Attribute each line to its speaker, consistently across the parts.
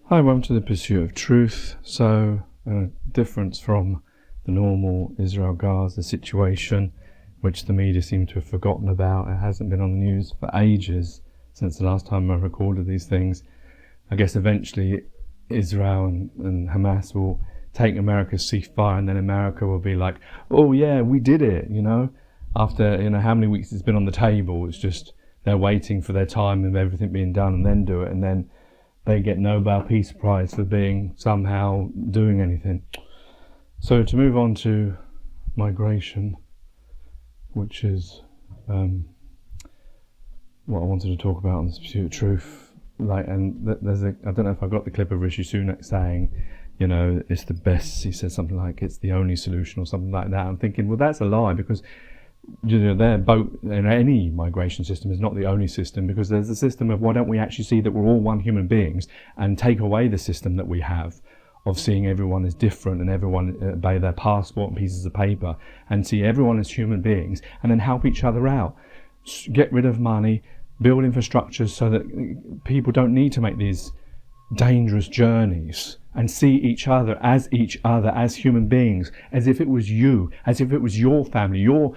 Speaker 1: Hi, welcome to The Pursuit of Truth. So, a difference from the normal Israel-Gaza situation, which the media seem to have forgotten about. It hasn't been on the news for ages, since the last time I recorded these things. I guess eventually Israel and Hamas will take America's ceasefire, and then America will be like, oh yeah, we did it, After, how many weeks it's been on the table. It's just they're waiting for their time and everything being done and then do it, and then they get Nobel Peace Prize for being somehow doing anything. So to move on to migration, which is what I wanted to talk about on The Pursuit of Truth. I don't know if I got the clip of Rishi Sunak saying, it's the best. He said something like it's the only solution or something like that. I'm thinking, well, that's a lie, because their boat in any migration system is not the only system, because there's a system of why don't we actually see that we're all one human beings and take away the system that we have of seeing everyone as different and everyone obey their passport and pieces of paper, and see everyone as human beings and then help each other out. Get rid of money, build infrastructures so that people don't need to make these dangerous journeys, and see each other as human beings, as if it was you, as if it was your family, your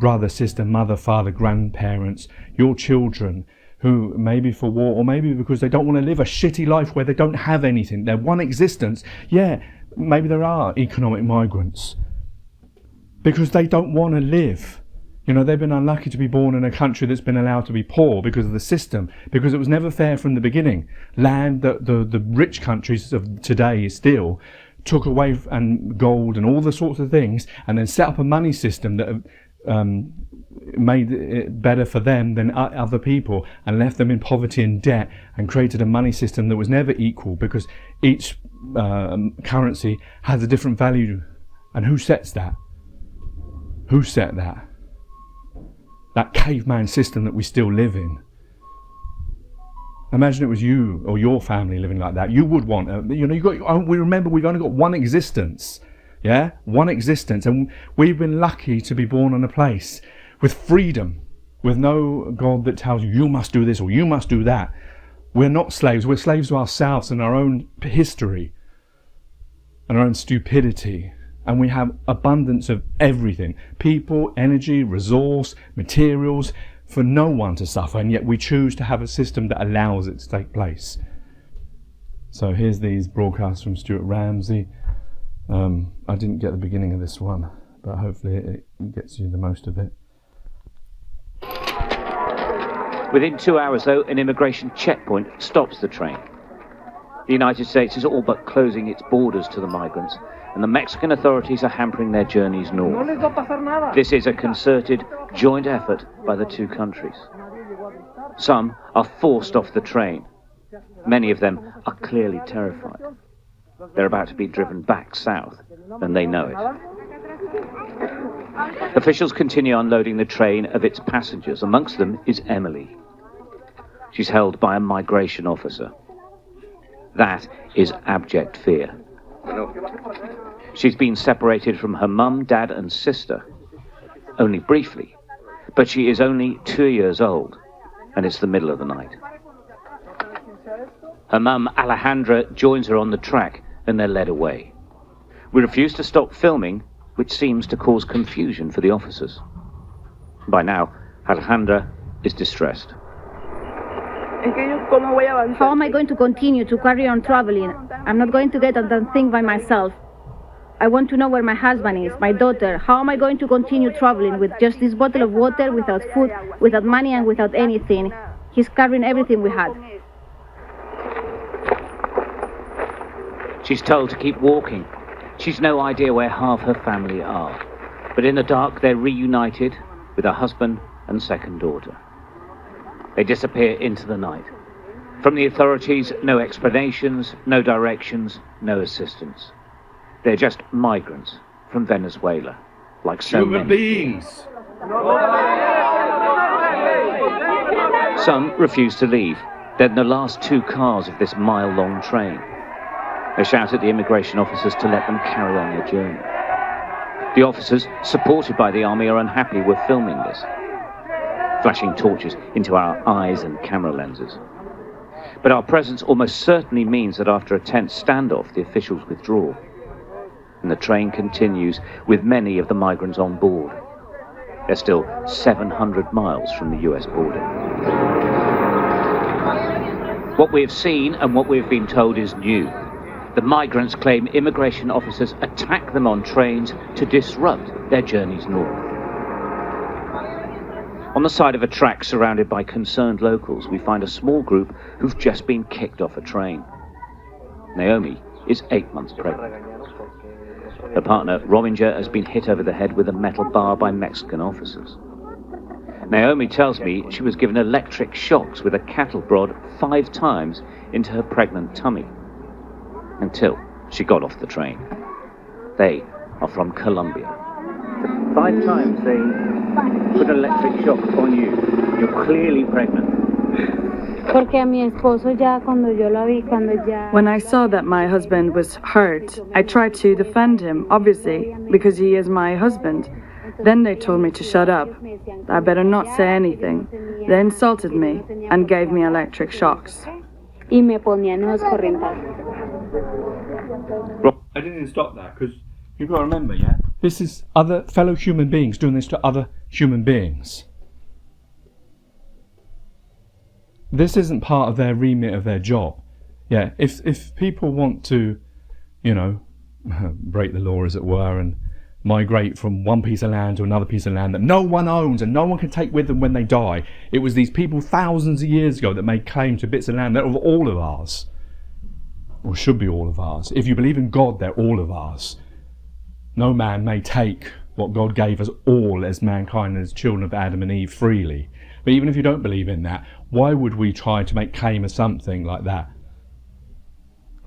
Speaker 1: brother, sister, mother, father, grandparents, your children, who maybe for war, or maybe because they don't want to live a shitty life where they don't have anything, their one existence. Yeah, maybe there are economic migrants because they don't want to live. They've been unlucky to be born in a country that's been allowed to be poor because of the system, because it was never fair from the beginning. Land that the rich countries of today still took away, and gold and all the sorts of things, and then set up a money system that made it better for them than other people, and left them in poverty and debt, and created a money system that was never equal, because each currency has a different value. And who sets that? Who set that? That caveman system that we still live in. Imagine it was you or your family living like that. You would want, we remember we've only got one existence. Yeah, one existence, and we've been lucky to be born in a place with freedom, with no God that tells you, you must do this or you must do that. We're not slaves, we're slaves to ourselves and our own history and our own stupidity, and we have abundance of everything, people, energy, resource, materials, for no one to suffer, and yet we choose to have a system that allows it to take place. So here's these broadcasts from Stuart Ramsey. I didn't get the beginning of this one, but hopefully it gets you the most of it.
Speaker 2: Within 2 hours, though, an immigration checkpoint stops the train. The United States is all but closing its borders to the migrants, and the Mexican authorities are hampering their journeys north. This is a concerted, joint effort by the two countries. Some are forced off the train. Many of them are clearly terrified. They're about to be driven back south, and they know it. Officials continue unloading the train of its passengers. Amongst them is Emily. She's held by a migration officer. That is abject fear. She's been separated from her mum, dad, and sister, only briefly, but she is only 2 years old, and it's the middle of the night. Her mum, Alejandra, joins her on the track, and they're led away. We refuse to stop filming, which seems to cause confusion for the officers. By now, Alejandra is distressed.
Speaker 3: How am I going to continue to carry on traveling? I'm not going to get on that thing by myself. I want to know where my husband is, my daughter. How am I going to continue traveling with just this bottle of water, without food, without money, and without anything? He's carrying everything we had.
Speaker 2: She's told to keep walking. She's no idea where half her family are. But in the dark, they're reunited with her husband and second daughter. They disappear into the night. From the authorities, no explanations, no directions, no assistance. They're just migrants from Venezuela, like so
Speaker 1: Human
Speaker 2: many.
Speaker 1: beings!
Speaker 2: Some refuse to leave. They're in the last two cars of this mile-long train. They shout at the immigration officers to let them carry on their journey. The officers, supported by the army, are unhappy we're filming this, flashing torches into our eyes and camera lenses. But our presence almost certainly means that after a tense standoff, the officials withdraw. And the train continues with many of the migrants on board. They're still 700 miles from the US border. What we have seen and what we've been told is new. The migrants claim immigration officers attack them on trains to disrupt their journeys north. On the side of a track surrounded by concerned locals, we find a small group who've just been kicked off a train. Naomi is 8 months pregnant. Her partner, Rominger, has been hit over the head with a metal bar by Mexican officers. Naomi tells me she was given electric shocks with a cattle prod 5 times into her pregnant tummy, until she got off the train. They are from Colombia. 5 times they put electric shock on you. You're clearly pregnant.
Speaker 4: When I saw that my husband was hurt, I tried to defend him, obviously, because he is my husband. Then they told me to shut up. I better not say anything. They insulted me and gave me electric shocks.
Speaker 1: I didn't stop that because you've got to remember, yeah? This is other fellow human beings doing this to other human beings. This isn't part of their remit of their job. Yeah, if people want to, you know, break the law as it were and migrate from one piece of land to another piece of land that no one owns and no one can take with them when they die. It was these people thousands of years ago that made claim to bits of land that are all of ours. Or should be all of ours. If you believe in God, they're all of ours. No man may take what God gave us all as mankind, as children of Adam and Eve freely. But even if you don't believe in that, why would we try to make claim of something like that?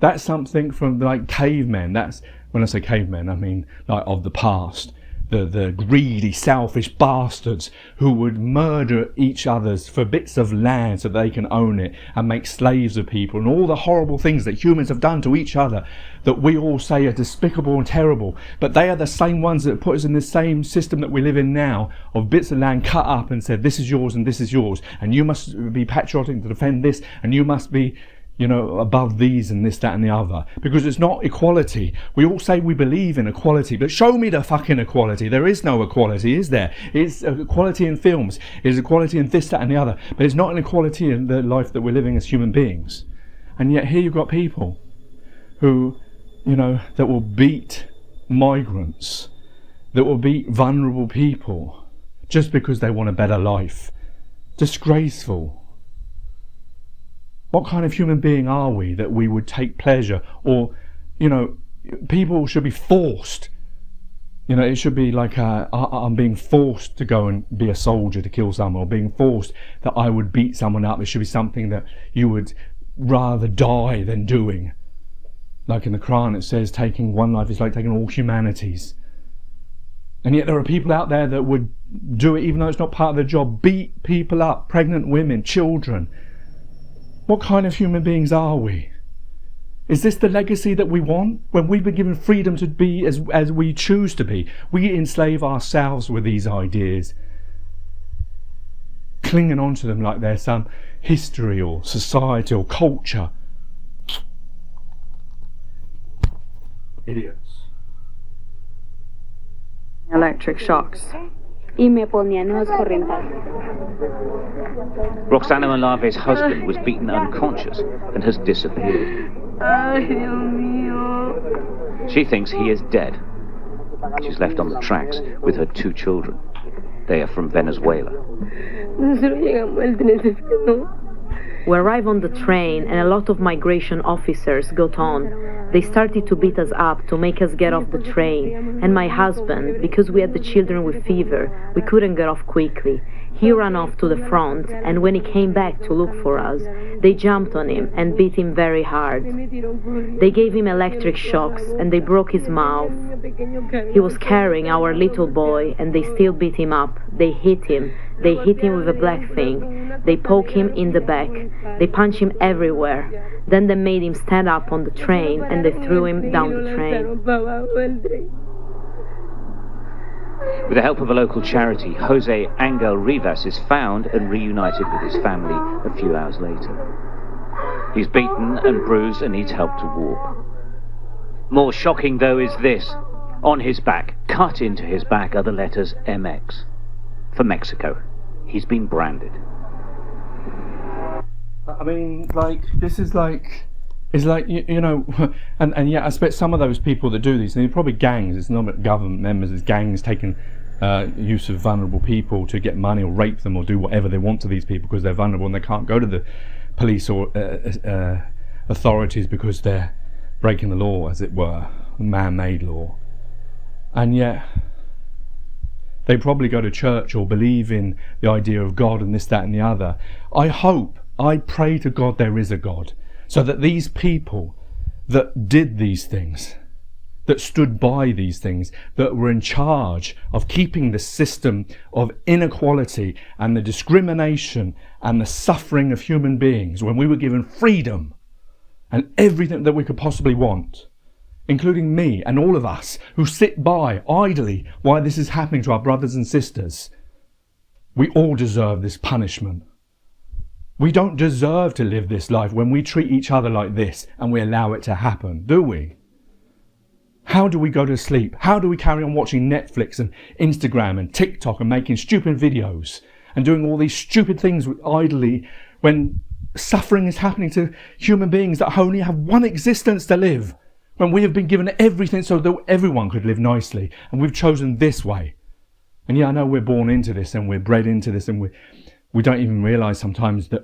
Speaker 1: That's something from like cavemen. That's, when I say cavemen, I mean like of the past. The greedy, selfish bastards who would murder each other's for bits of land so they can own it and make slaves of people, and all the horrible things that humans have done to each other that we all say are despicable and terrible. But they are the same ones that put us in the same system that we live in now, of bits of land cut up and said this is yours and this is yours, and you must be patriotic to defend this, and you must be, you know, above these and this, that and the other, because it's not equality. We all say we believe in equality, but show me the fucking equality. There is no equality, is there? It's equality in films, it's equality in this, that and the other, but it's not an equality in the life that we're living as human beings. And yet here you've got people who, you know, that will beat migrants, that will beat vulnerable people just because they want a better life. Disgraceful. What kind of human being are we that we would take pleasure, or, you know, people should be forced, you know, it should be like I'm being forced to go and be a soldier to kill someone, or being forced that I would beat someone up. It should be something that you would rather die than doing. Like in the Quran it says taking one life is like taking all humanities. And yet there are people out there that would do it even though it's not part of their job, beat people up, pregnant women, children. What kind of human beings are we? Is this the legacy that we want? When we've been given freedom to be as we choose to be, we enslave ourselves with these ideas, clinging on to them like they're some history or society or culture. Idiots.
Speaker 4: Electric shocks.
Speaker 2: Roxana Malave's husband was beaten unconscious and has disappeared. She thinks he is dead. She's left on the tracks with her 2 children. They are from Venezuela.
Speaker 5: We arrived on the train and a lot of migration officers got on. They started to beat us up to make us get off the train. And my husband, because we had the children with fever, we couldn't get off quickly. He ran off to the front, and when he came back to look for us, they jumped on him and beat him very hard. They gave him electric shocks and they broke his mouth. He was carrying our little boy and they still beat him up. They hit him with a black thing. They poke him in the back. They punch him everywhere. Then they made him stand up on the train and they threw him down the train.
Speaker 2: With the help of a local charity, Jose Angel Rivas is found and reunited with his family a few hours later. He's beaten and bruised and needs help to walk. More shocking, though, is this. On his back, cut into his back, are the letters MX. For Mexico. He's been branded.
Speaker 1: I mean, like, this is like... It's like, you know, and yeah, I expect some of those people that do these, and they're probably gangs, it's not government members, it's gangs taking use of vulnerable people to get money or rape them or do whatever they want to these people because they're vulnerable and they can't go to the police or authorities because they're breaking the law, as it were, man-made law. And yet, they probably go to church or believe in the idea of God and this, that and the other. I pray to God there is a God, so that these people that did these things, that stood by these things, that were in charge of keeping the system of inequality and the discrimination and the suffering of human beings, when we were given freedom and everything that we could possibly want, including me and all of us who sit by idly while this is happening to our brothers and sisters, we all deserve this punishment. We don't deserve to live this life when we treat each other like this and we allow it to happen, do we? How do we go to sleep? How do we carry on watching Netflix and Instagram and TikTok and making stupid videos and doing all these stupid things idly when suffering is happening to human beings that only have one existence to live, when we have been given everything so that everyone could live nicely, and we've chosen this way? And yeah, I know we're born into this and we're bred into this, and we don't even realise sometimes that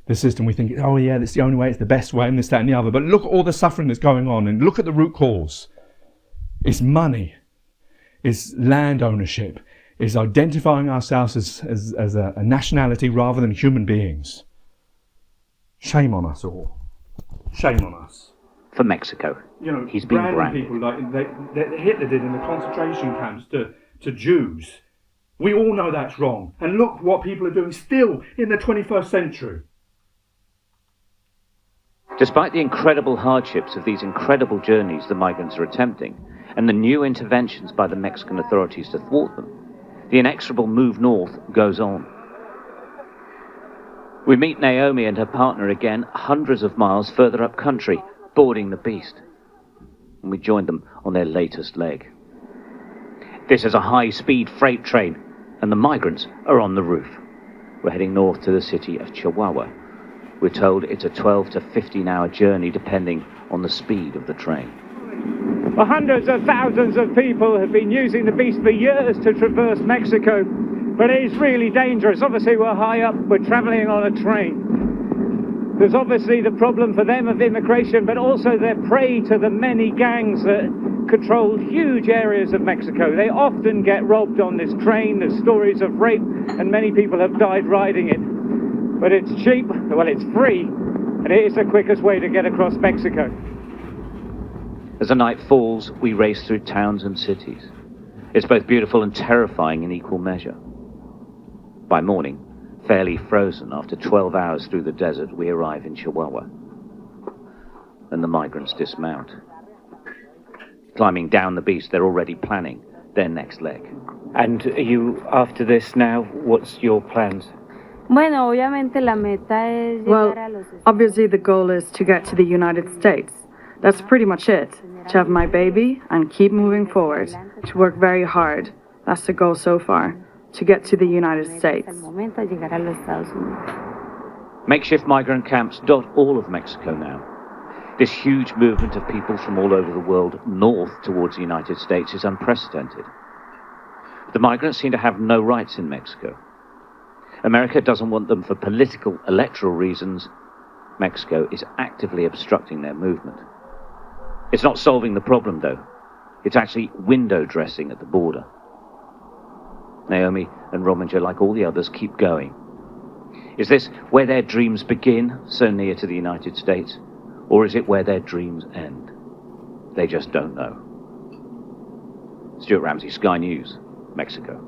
Speaker 1: the system, we think, oh yeah, that's the only way, it's the best way, and this, that and the other. But look at all the suffering that's going on, and look at the root cause. It's money, it's land ownership, it's identifying ourselves as a nationality rather than human beings. Shame on us all. Shame on us.
Speaker 2: For Mexico.
Speaker 1: You know,
Speaker 2: he's been branded.
Speaker 1: People like Hitler did in the concentration camps to Jews. We all know that's wrong. And look what people are doing still in the 21st century.
Speaker 2: Despite the incredible hardships of these incredible journeys the migrants are attempting, and the new interventions by the Mexican authorities to thwart them, the inexorable move north goes on. We meet Naomi and her partner again, hundreds of miles further up country, boarding the Beast. And we join them on their latest leg. This is a high-speed freight train, and the migrants are on the roof. We're heading north to the city of Chihuahua. We're told it's a 12 to 15-hour journey depending on the speed of the train.
Speaker 6: Well, hundreds of thousands of people have been using the Beast for years to traverse Mexico, but it is really dangerous. Obviously, we're high up, we're travelling on a train. There's obviously the problem for them of immigration, but also they're prey to the many gangs that control huge areas of Mexico. They often get robbed on this train. There's stories of rape, and many people have died riding it. But it's cheap, well, it's free, and it is the quickest way to get across Mexico.
Speaker 2: As the night falls, we race through towns and cities. It's both beautiful and terrifying in equal measure. By morning, fairly frozen after 12 hours through the desert, we arrive in Chihuahua. And the migrants dismount. Climbing down the Beast, they're already planning their next leg.
Speaker 7: And are you, after this now, what's your plans?
Speaker 4: Well, obviously the goal is to get to the United States. That's pretty much it. To have my baby and keep moving forward. To work very hard. That's the goal so far. To get to the United States.
Speaker 2: Makeshift migrant camps dot all of Mexico now. This huge movement of people from all over the world north towards the United States is unprecedented. The migrants seem to have no rights in Mexico. America doesn't want them for political, electoral reasons. Mexico is actively obstructing their movement. It's not solving the problem, though. It's actually window dressing at the border. Naomi and Rominger, like all the others, keep going. Is this where their dreams begin, so near to the United States? Or is it where their dreams end? They just don't know. Stuart Ramsey, Sky News, Mexico.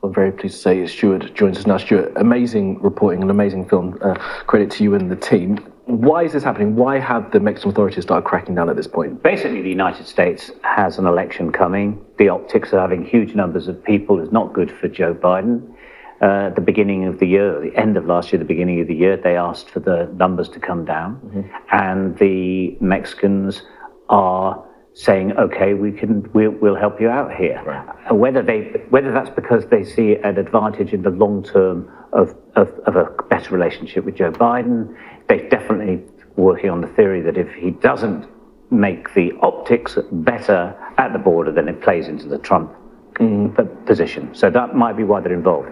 Speaker 8: I'm very pleased to say Stuart joins us now. Stuart, amazing reporting, an amazing film. Credit to you and the team. Why is this happening? Why have the Mexican authorities started cracking down at this point?
Speaker 2: Basically, the United States has an election coming. The optics of having huge numbers of people is not good for Joe Biden. At the beginning of the year, the end of last year, the beginning of the year, they asked for the numbers to come down, and the Mexicans are saying, "Okay, we'll help you out here." Right. Whether that's because they see an advantage in the long term of a better relationship with Joe Biden, they're definitely working on the theory that if he doesn't make the optics better at the border, then it plays into the Trump position. So that might be why they're involved.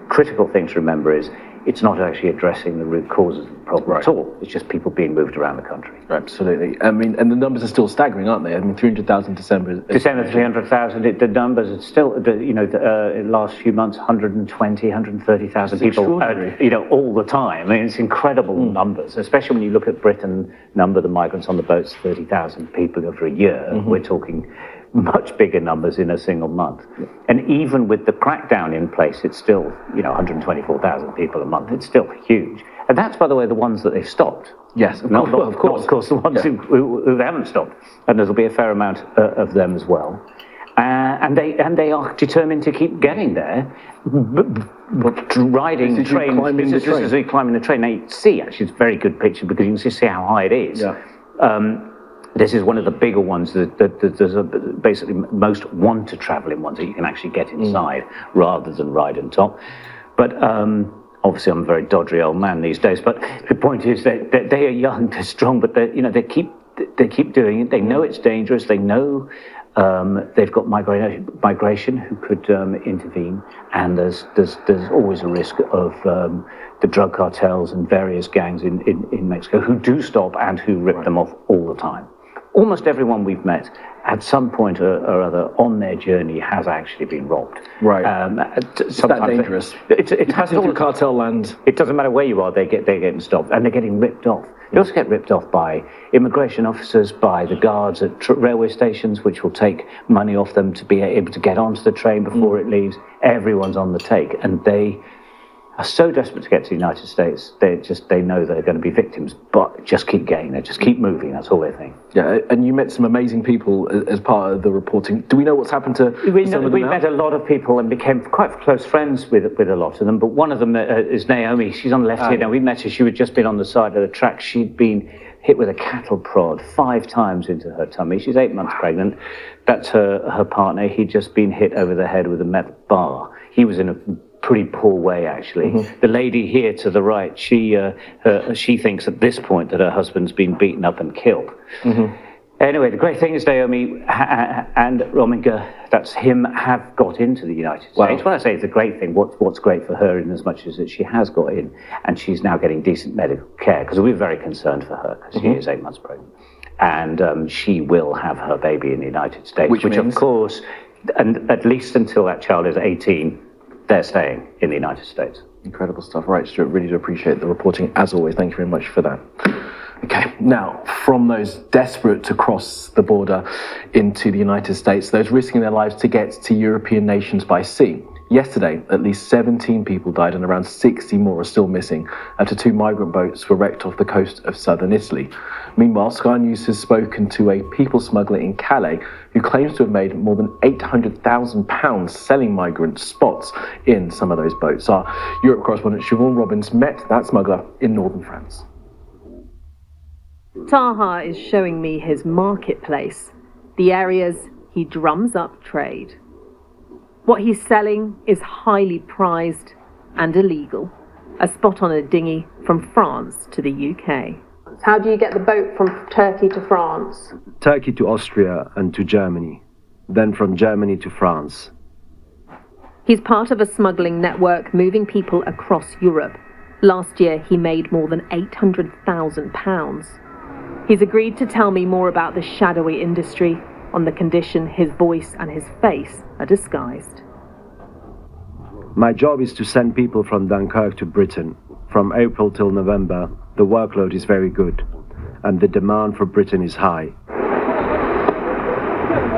Speaker 2: Critical thing to remember is it's not actually addressing the root causes of the problem at all. It's just people being moved around the country.
Speaker 8: Absolutely. I mean, and the numbers are still staggering, aren't they? I mean, 300,000 December.
Speaker 2: December 300,000. The numbers are still, in the last few months, 120, 130,000 people, all the time. I mean, it's incredible numbers, especially when you look at Britain, number the migrants on the boats, 30,000 people over a year. We're talking much bigger numbers in a single month. And even with the crackdown in place, it's still, 124,000 people a month. It's still huge. And that's, by the way, the ones that they've stopped.
Speaker 8: Yes,
Speaker 2: of course, the ones who haven't stopped. And there'll be a fair amount of them as well. And they are determined to keep getting there, riding trains. This is climbing the train. Now, you see, actually, it's a very good picture because you can see how high it is. Yeah. This is one of the bigger ones that there's basically most want to travel in ones that you can actually get inside rather than ride on top. But obviously, I'm a very dodgy old man these days. But the point is that they are young, they're strong, but they keep doing it. They know it's dangerous. They know they've got migration who could intervene, and there's always a risk of the drug cartels and various gangs in Mexico who do stop and who rip them off all the time. Almost everyone we've met at some point or other on their journey has actually been robbed.
Speaker 8: Right. It's that dangerous. It has to cartel land.
Speaker 2: It doesn't matter where you are, they're getting stopped and they're getting ripped off. They also get ripped off by immigration officers, by the guards at railway stations, which will take money off them to be able to get onto the train before it leaves. Everyone's on the take, and they are so desperate to get to the United States, they know they're going to be victims, but just keep getting there, just keep moving, that's all they think.
Speaker 8: Yeah, and you met some amazing people as part of the reporting. Do we know what's happened to
Speaker 2: we met a lot of people and became quite close friends with a lot of them, but one of them is Naomi. She's on the left here now. We met her, she had just been on the side of the track. She'd been hit with a cattle prod 5 times into her tummy. She's 8 months pregnant. That's her partner. He'd just been hit over the head with a metal bar. He was in a pretty poor way, actually. The lady here to the right, she thinks at this point that her husband's been beaten up and killed. Anyway, the great thing is Naomi and Rominger, that's him, have got into the United States. When I say it's a great thing, what's great for her in as much as that she has got in, and she's now getting decent medical care, because we're very concerned for her, because she is 8 months pregnant. And she will have her baby in the United States, which of course, and at least until that child is 18, they're staying in the United States.
Speaker 8: Incredible stuff. Right, Stuart, really do appreciate the reporting, as always. Thank you very much for that. Okay, now, from those desperate to cross the border into the United States, those risking their lives to get to European nations by sea. Yesterday, at least 17 people died and around 60 more are still missing after 2 migrant boats were wrecked off the coast of southern Italy. Meanwhile, Sky News has spoken to a people smuggler in Calais who claims to have made more than £800,000 selling migrant spots in some of those boats. Our Europe correspondent Siobhan Robbins met that smuggler in northern France.
Speaker 5: Taha is showing me his marketplace, the areas he drums up trade. What he's selling is highly prized and illegal. A spot on a dinghy from France to the UK.
Speaker 9: How do you get the boat from Turkey to France?
Speaker 10: Turkey to Austria and to Germany. Then from Germany to France.
Speaker 5: He's part of a smuggling network moving people across Europe. Last year he made more than £800,000. He's agreed to tell me more about the shadowy industry on the condition his voice and his face are disguised.
Speaker 10: My job is to send people from Dunkirk to Britain. From April till November, the workload is very good, and the demand for Britain is high.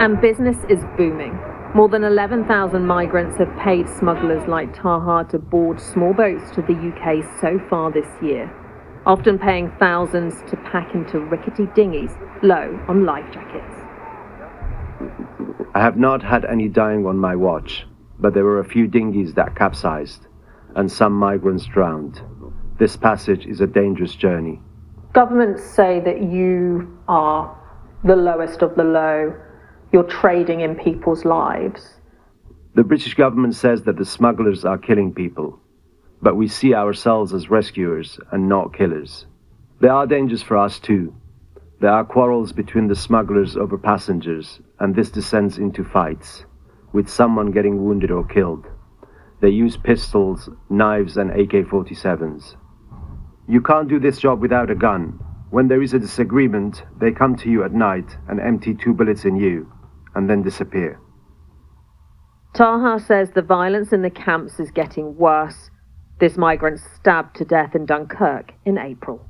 Speaker 5: And business is booming. More than 11,000 migrants have paid smugglers like Taha to board small boats to the UK so far this year, often paying thousands to pack into rickety dinghies low on life jackets.
Speaker 10: I have not had any dying on my watch. but there were a few dinghies that capsized, and some migrants drowned. This passage is a dangerous journey.
Speaker 9: Governments say that you are the lowest of the low. You're trading in people's lives.
Speaker 10: The British government says that the smugglers are killing people, but we see ourselves as rescuers and not killers. There are dangers for us too. There are quarrels between the smugglers over passengers, and this descends into fights, with someone getting wounded or killed. They use pistols, knives, and AK-47s. You can't do this job without a gun. When there is a disagreement, they come to you at night and empty 2 bullets in you, and then disappear.
Speaker 5: Taha says the violence in the camps is getting worse. This migrant stabbed to death in Dunkirk in April.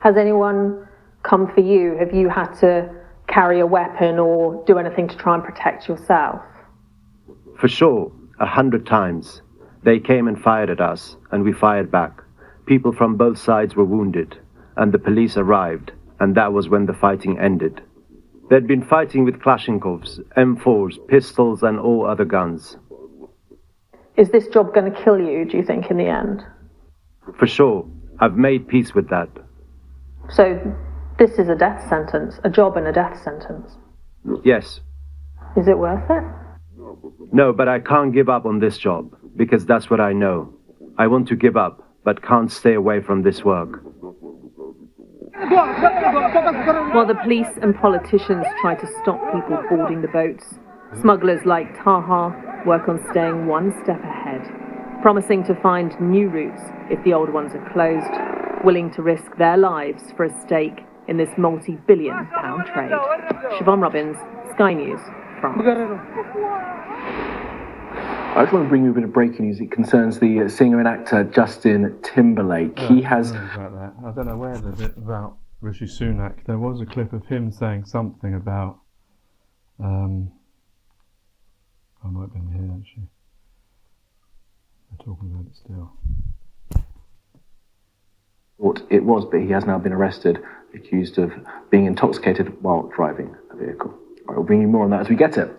Speaker 9: Has anyone come for you? Have you had to carry a weapon or do anything to try and protect yourself?
Speaker 10: For sure, 100 times. They came and fired at us, and we fired back. People from both sides were wounded, and the police arrived, and that was when the fighting ended. They'd been fighting with Kalashnikovs, M4s, pistols, and all other guns.
Speaker 9: Is this job going to kill you, do you think, in the end?
Speaker 10: For sure. I've made peace with that.
Speaker 9: So, this is a death sentence, a job and a death sentence.
Speaker 10: Yes.
Speaker 9: Is it worth it?
Speaker 10: No, but I can't give up on this job, because that's what I know. I want to give up, but can't stay away from this work.
Speaker 5: While the police and politicians try to stop people boarding the boats, smugglers like Taha work on staying one step ahead, promising to find new routes if the old ones are closed, willing to risk their lives for a stake in this multi-billion-pound trade. Siobhan Robbins, Sky News, France.
Speaker 8: I just want to bring you a bit of breaking news. It concerns the singer and actor Justin Timberlake. He has...
Speaker 1: I don't know where the bit about Rishi Sunak. There was a clip of him saying something about... I might have been here actually. They're talking about it still.
Speaker 8: What it was, but he has now been arrested, accused of being intoxicated while driving a vehicle. We'll bring you more on that as we get it.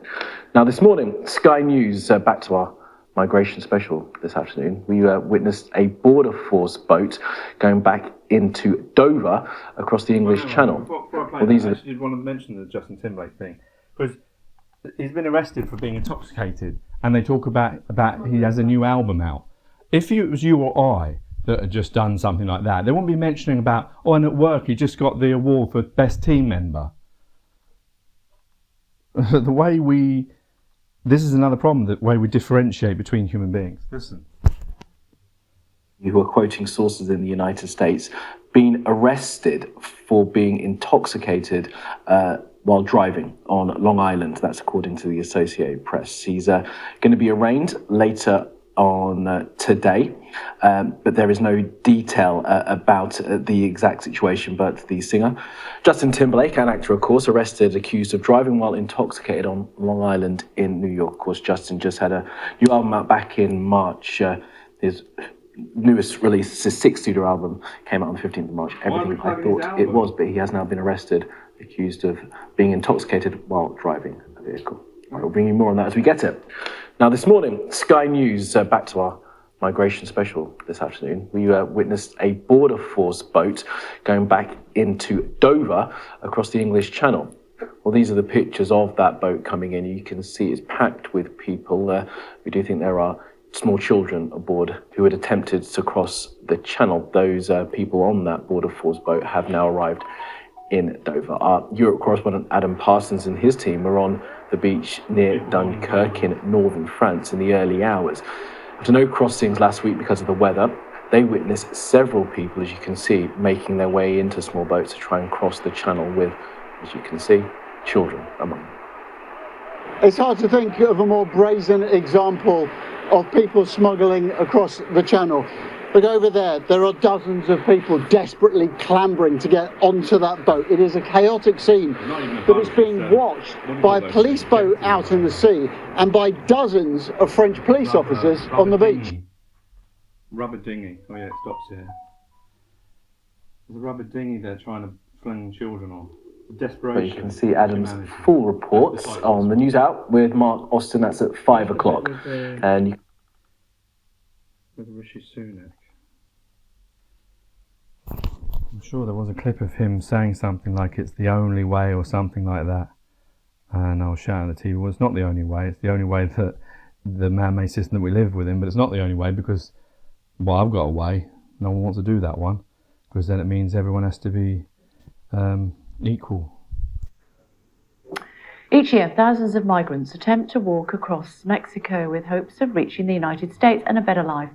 Speaker 8: Now, this morning, Sky News, back to our migration special this afternoon, we witnessed a border force boat going back into Dover across the English Channel.
Speaker 1: Before I play I did want to mention the Justin Timberlake thing, because he's been arrested for being intoxicated, and they talk about he has a new album out. If it was you or I that had just done something like that, they wouldn't be mentioning about, oh, and at work he just got the award for best team member. The way this is another problem, the way we differentiate between human beings. Listen.
Speaker 8: Who are quoting sources in the United States, been arrested for being intoxicated while driving on Long Island. That's according to the Associated Press. He's going to be arraigned later on today, but there is no detail about the exact situation. But the singer, Justin Timberlake, an actor, of course, arrested, accused of driving while intoxicated on Long Island in New York. Of course, Justin just had a new album out back in March. His newest release, his 6th studio album, came out on the 15th of March. Everything I Thought It Was, but he has now been arrested, accused of being intoxicated while driving a vehicle. We'll bring you more on that as we get it. Now, this morning, Sky News, back to our migration special this afternoon, we witnessed a border force boat going back into Dover across the English Channel. Well, these are the pictures of that boat coming in. You can see it's packed with people. We do think there are small children aboard who had attempted to cross the channel. Those people on that border force boat have now arrived in Dover. Our Europe correspondent Adam Parsons and his team were on the beach near Dunkirk in northern France in the early hours. After no crossings last week because of the weather, they witnessed several people, as you can see, making their way into small boats to try and cross the channel with, as you can see, children among them.
Speaker 11: It's hard to think of a more brazen example of people smuggling across the channel. But over there are dozens of people desperately clambering to get onto that boat. It is a chaotic scene, but it's being watched by a police boat out in the sea and by dozens of French police officers on the beach.
Speaker 1: Rubber dinghy. Oh yeah, it stops here. There's a rubber dinghy there trying to fling children on.
Speaker 8: But you can see Adam's full reports on the News Out with Mark Austin. That's at 5 o'clock. And you
Speaker 1: with Rishi Sunak. I'm sure there was a clip of him saying something like it's the only way or something like that. And I was shouting at the TV, well, it's not the only way. It's the only way that the man-made system that we live within, but it's not the only way because, well, I've got a way. No one wants to do that one because then it means everyone has to be equal.
Speaker 12: Each year, thousands of migrants attempt to walk across Mexico with hopes of reaching the United States and a better life.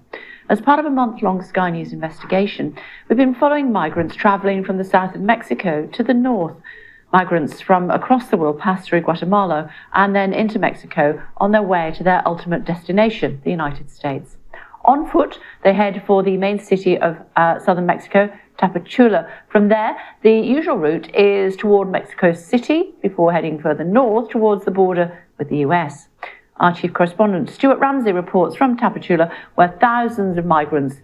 Speaker 12: As part of a month-long Sky News investigation, we've been following migrants travelling from the south of Mexico to the north. Migrants from across the world pass through Guatemala and then into Mexico on their way to their ultimate destination, the United States. On foot, they head for the main city of southern Mexico, Tapachula. From there, the usual route is toward Mexico City before heading further north towards the border with the US. Our chief correspondent, Stuart Ramsey, reports from Tapachula, where thousands of migrants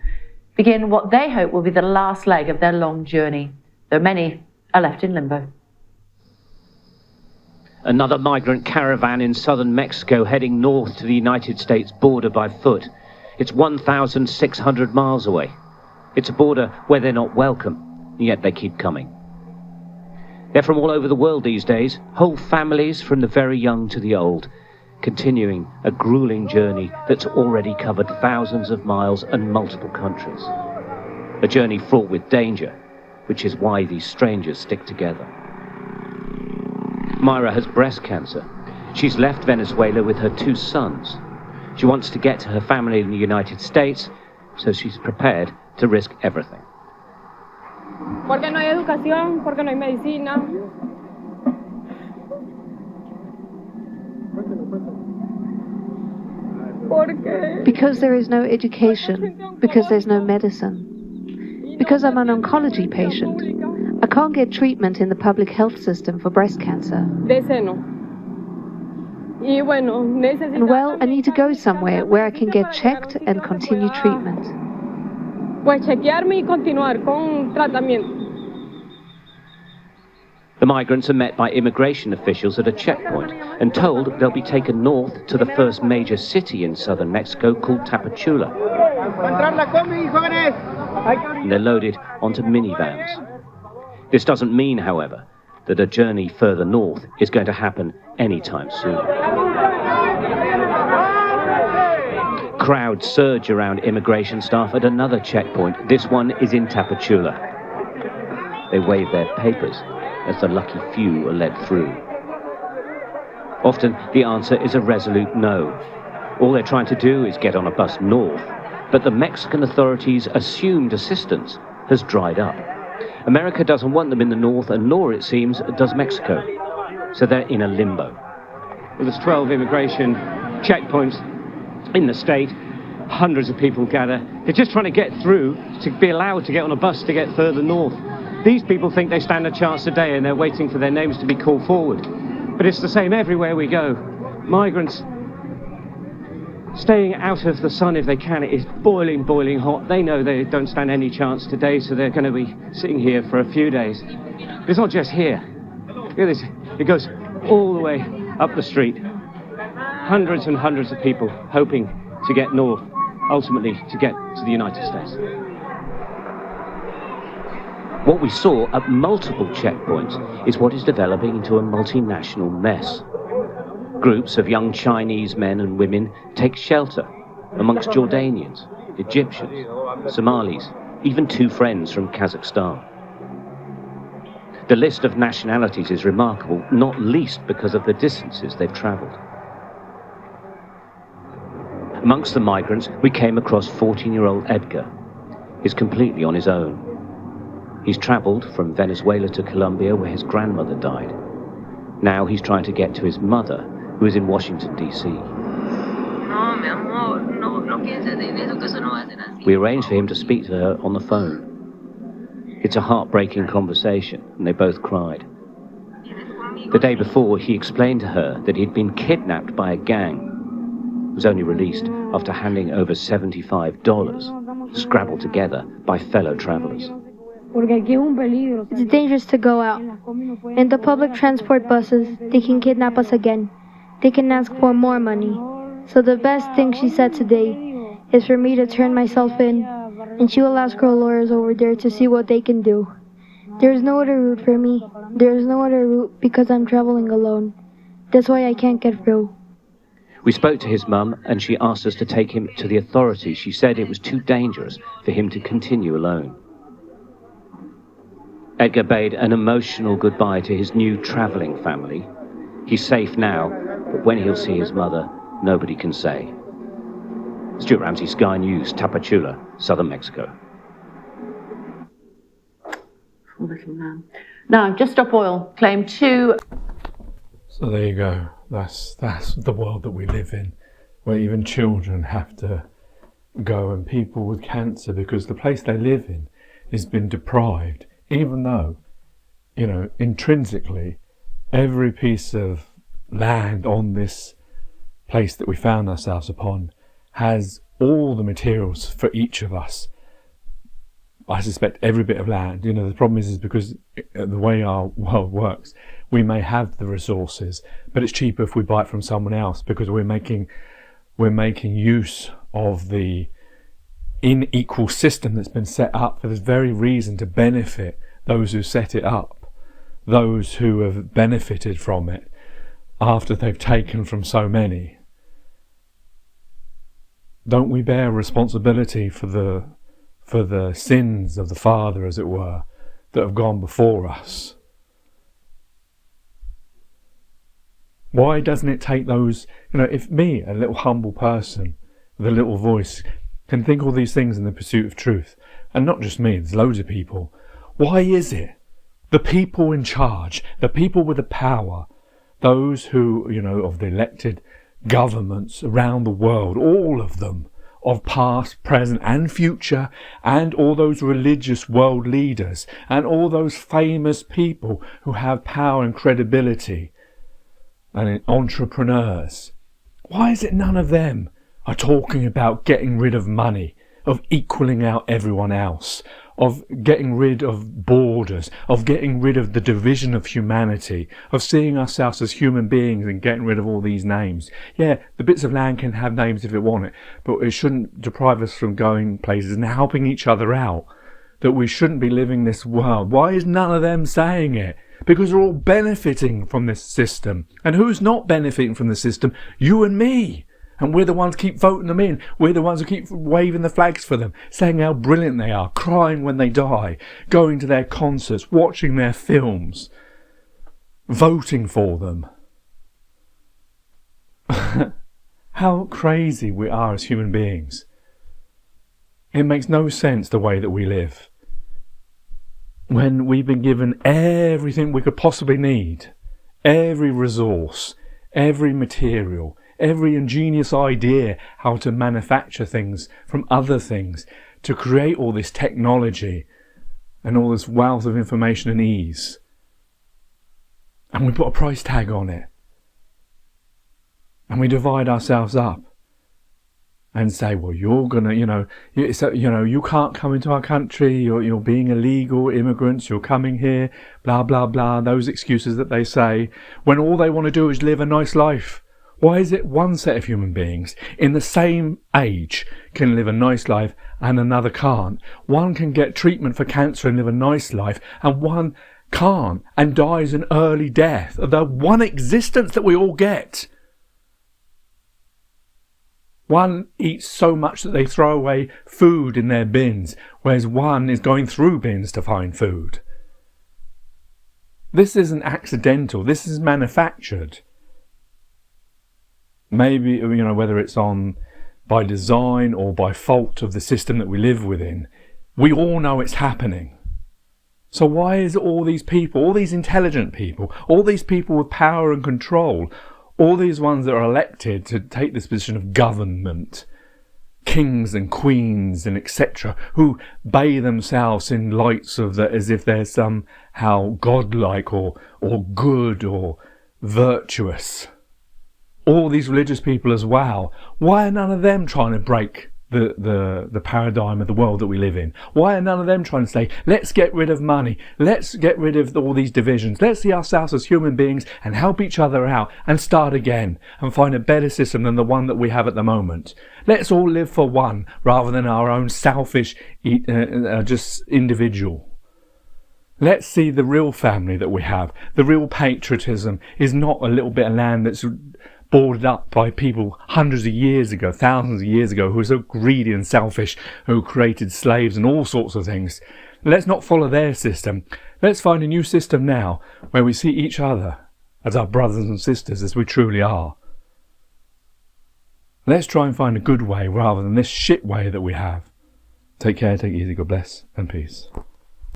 Speaker 12: begin what they hope will be the last leg of their long journey, though many are left in limbo.
Speaker 2: Another migrant caravan in southern Mexico heading north to the United States border by foot. It's 1,600 miles away. It's a border where they're not welcome, yet they keep coming. They're from all over the world these days, whole families from the very young to the old, continuing a grueling journey that's already covered thousands of miles and multiple countries. A journey fraught with danger, which is why these strangers stick together. Myra has breast cancer. She's left Venezuela with her 2 sons. She wants to get to her family in the United States, so she's prepared to risk everything.
Speaker 13: Porque no hay educación, porque no hay medicina.
Speaker 14: Because there is no education, because there's no medicine. Because I'm an oncology patient. I can't get treatment in the public health system for breast cancer. And well, I need to go somewhere where I can get checked and continue treatment.
Speaker 2: The migrants are met by immigration officials at a checkpoint and told they'll be taken north to the first major city in southern Mexico called Tapachula. And they're loaded onto minivans. This doesn't mean, however, that a journey further north is going to happen anytime soon. Crowds surge around immigration staff at another checkpoint. This one is in Tapachula. They wave their papers as the lucky few are led through. Often the answer is a resolute no. All they're trying to do is get on a bus north, but the Mexican authorities' assumed assistance has dried up. America doesn't want them in the north, and nor, it seems, does Mexico. So they're in a limbo.
Speaker 6: Well, there's 12 immigration checkpoints in the state. Hundreds of people gather. They're just trying to get through to be allowed to get on a bus to get further north. These people think they stand a chance today, and they're waiting for their names to be called forward. But it's the same everywhere we go. Migrants staying out of the sun if they can. It is boiling, boiling hot. They know they don't stand any chance today, so they're going to be sitting here for a few days. But it's not just here. Look at this. It goes all the way up the street. Hundreds and hundreds of people hoping to get north, ultimately to get to the United States.
Speaker 2: What we saw at multiple checkpoints is what is developing into a multinational mess. Groups of young Chinese men and women take shelter amongst Jordanians, Egyptians, Somalis, even 2 friends from Kazakhstan. The list of nationalities is remarkable, not least because of the distances they've travelled. Amongst the migrants, we came across 14-year-old Edgar. He's completely on his own. He's travelled from Venezuela to Colombia, where his grandmother died. Now he's trying to get to his mother, who is in Washington, D.C. We arranged for him to speak to her on the phone. It's a heartbreaking conversation, and they both cried. The day before, he explained to her that he'd been kidnapped by a gang. Was only released after handing over $75, scrabbled together by fellow travellers.
Speaker 15: It's dangerous to go out. In the public transport buses, they can kidnap us again. They can ask for more money. So the best thing she said today is for me to turn myself in, and she will ask her lawyers over there to see what they can do. There is no other route for me. There is no other route because I'm traveling alone. That's why I can't get through.
Speaker 2: We spoke to his mum and she asked us to take him to the authorities. She said it was too dangerous for him to continue alone. Edgar bade an emotional goodbye to his new travelling family. He's safe now, but when he'll see his mother, nobody can say. Stuart Ramsey, Sky News, Tapachula, southern Mexico.
Speaker 12: Poor little man. Now, Just Stop Oil claim 2.
Speaker 1: So there you go. That's the world that we live in, where even children have to go, and people with cancer, because the place they live in has been deprived, even though, you know, intrinsically, every piece of land on this place that we found ourselves upon has all the materials for each of us. I suspect every bit of land. You know, the problem is because the way our world works, we may have the resources, but it's cheaper if we buy it from someone else, because we're making use of the unequal system that's been set up for this very reason, to benefit those who set it up, those who have benefited from it after they've taken from so many. Don't we bear responsibility for the sins of the Father, as it were, that have gone before us? Why doesn't it take those, you know, if me, a little humble person with a little voice, can think all these things in the pursuit of truth, and not just me, there's loads of people, why is it the people in charge, the people with the power, those who, you know, of the elected governments around the world, all of them, of past, present and future, and all those religious world leaders, and all those famous people who have power and credibility, and entrepreneurs, why is it none of them are talking about getting rid of money, of equaling out everyone else, of getting rid of borders, of getting rid of the division of humanity, of seeing ourselves as human beings and getting rid of all these names? Yeah, the bits of land can have names if it want it, but it shouldn't deprive us from going places and helping each other out, that we shouldn't be living this world. Why is none of them saying it? Because we're all benefiting from this system. And who's not benefiting from the system? You and me. And we're the ones who keep voting them in. We're the ones who keep waving the flags for them, saying how brilliant they are, crying when they die, going to their concerts, watching their films, voting for them. How crazy we are as human beings. It makes no sense the way that we live, when we've been given everything we could possibly need, every resource, every material, every ingenious idea how to manufacture things from other things, to create all this technology and all this wealth of information and ease. And we put a price tag on it. And we divide ourselves up and say, well, you're gonna, you can't come into our country, you're being illegal immigrants, you're coming here, blah, blah, blah, those excuses that they say, when all they want to do is live a nice life. Why is it one set of human beings in the same age can live a nice life and another can't? One can get treatment for cancer and live a nice life, and one can't and dies an early death. The one existence that we all get. One eats so much that they throw away food in their bins, whereas one is going through bins to find food. This isn't accidental, this is manufactured. Maybe, whether it's on by design or by fault of the system that we live within, we all know it's happening. So why is all these people, all these intelligent people, all these people with power and control, all these ones that are elected to take this position of government, kings and queens and etc., who bathe themselves in lights of that as if they're somehow godlike or good or virtuous? All these religious people as well. Why are none of them trying to break the paradigm of the world that we live in? Why are none of them trying to say, let's get rid of money, let's get rid of all these divisions, let's see ourselves as human beings and help each other out and start again and find a better system than the one that we have at the moment? Let's all live for one rather than our own selfish, just individual. Let's see the real family that we have. The real patriotism is not a little bit of land that's boarded up by people hundreds of years ago, thousands of years ago, who were so greedy and selfish, who created slaves and all sorts of things. Let's not follow their system. Let's find a new system now where we see each other as our brothers and sisters as we truly are. Let's try and find a good way rather than this shit way that we have. Take care, take it easy, God bless, and peace.